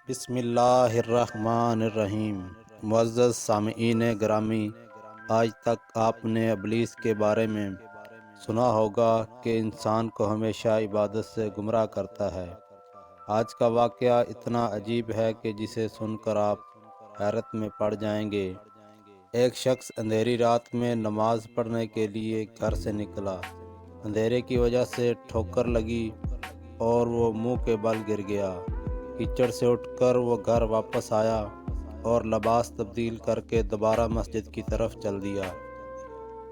بسم اللہ الرحمن الرحیم۔ معزز سامعین گرامی، آج تک آپ نے ابلیس کے بارے میں سنا ہوگا کہ انسان کو ہمیشہ عبادت سے گمراہ کرتا ہے۔ آج کا واقعہ اتنا عجیب ہے کہ جسے سن کر آپ حیرت میں پڑ جائیں گے۔ ایک شخص اندھیری رات میں نماز پڑھنے کے لیے گھر سے نکلا۔ اندھیرے کی وجہ سے ٹھوکر لگی اور وہ منہ کے بل گر گیا۔ کیچڑ سے اٹھ کر وہ گھر واپس آیا اور لباس تبدیل کر کے دوبارہ مسجد کی طرف چل دیا۔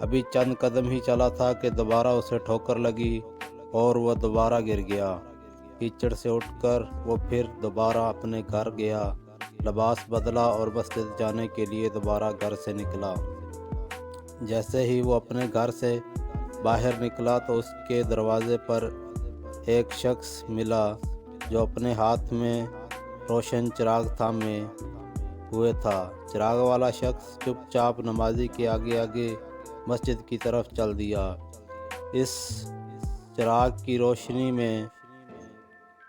ابھی چند قدم ہی چلا تھا کہ دوبارہ اسے ٹھوکر لگی اور وہ دوبارہ گر گیا۔ کیچڑ سے اٹھ کر وہ پھر دوبارہ اپنے گھر گیا، لباس بدلا اور مسجد جانے کے لیے دوبارہ گھر سے نکلا۔ جیسے ہی وہ اپنے گھر سے باہر نکلا تو اس کے دروازے پر ایک شخص ملا جو اپنے ہاتھ میں روشن چراغ تھامے ہوئے تھا۔ چراغ والا شخص چپ چاپ نمازی کے آگے آگے مسجد کی طرف چل دیا۔ اس چراغ کی روشنی میں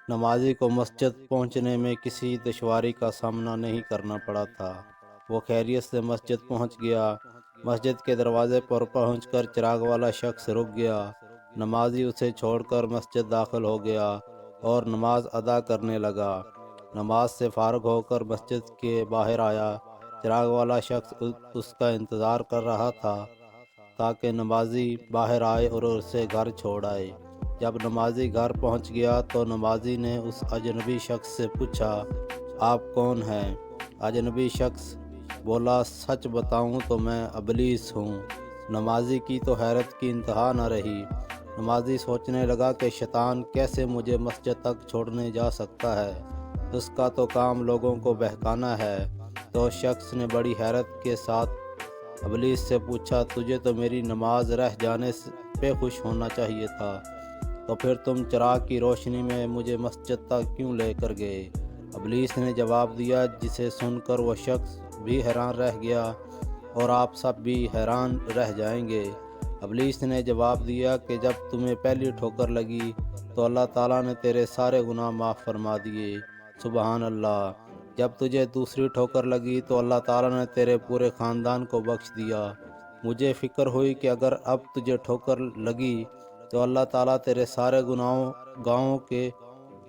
نمازی کو مسجد پہنچنے میں کسی دشواری کا سامنا نہیں کرنا پڑا تھا۔ وہ خیریت سے مسجد پہنچ گیا۔ مسجد کے دروازے پر پہنچ کر چراغ والا شخص رک گیا۔ نمازی اسے چھوڑ کر مسجد داخل ہو گیا اور نماز ادا کرنے لگا۔ نماز سے فارغ ہو کر مسجد کے باہر آیا۔ چراغ والا شخص اس کا انتظار کر رہا تھا تاکہ نمازی باہر آئے اور اسے گھر چھوڑ آئے۔ جب نمازی گھر پہنچ گیا تو نمازی نے اس اجنبی شخص سے پوچھا، آپ کون ہیں؟ اجنبی شخص بولا، سچ بتاؤں تو میں ابلیس ہوں۔ نمازی کی تو حیرت کی انتہا نہ رہی۔ نمازی سوچنے لگا کہ شیطان کیسے مجھے مسجد تک چھوڑنے جا سکتا ہے، اس کا تو کام لوگوں کو بہکانا ہے۔ تو شخص نے بڑی حیرت کے ساتھ ابلیس سے پوچھا، تجھے تو میری نماز رہ جانے پہ خوش ہونا چاہیے تھا، تو پھر تم چراغ کی روشنی میں مجھے مسجد تک کیوں لے کر گئے؟ ابلیس نے جواب دیا، جسے سن کر وہ شخص بھی حیران رہ گیا اور آپ سب بھی حیران رہ جائیں گے۔ ابلیس نے جواب دیا کہ جب تمہیں پہلی ٹھوکر لگی تو اللہ تعالیٰ نے تیرے سارے گناہ معاف فرما دیے۔ سبحان اللہ۔ جب تجھے دوسری ٹھوکر لگی تو اللہ تعالیٰ نے تیرے پورے خاندان کو بخش دیا۔ مجھے فکر ہوئی کہ اگر اب تجھے ٹھوکر لگی تو اللہ تعالیٰ تیرے سارے گناہوں کے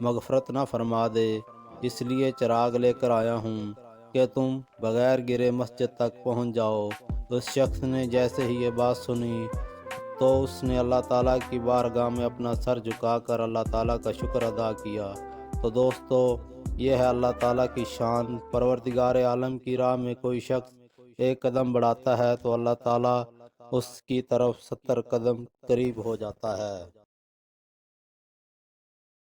مغفرت نہ فرما دے، اس لیے چراغ لے کر آیا ہوں کہ تم بغیر گرے مسجد تک پہنچ جاؤ۔ اس شخص نے جیسے ہی یہ بات سنی تو اس نے اللہ تعالیٰ کی بارگاہ میں اپنا سر جھکا کر اللہ تعالیٰ کا شکر ادا کیا۔ تو دوستو، یہ ہے اللہ تعالیٰ کی شان۔ پروردگار عالم کی راہ میں کوئی شخص ایک قدم بڑھاتا ہے تو اللہ تعالیٰ اس کی طرف 70 قدم قریب ہو جاتا ہے۔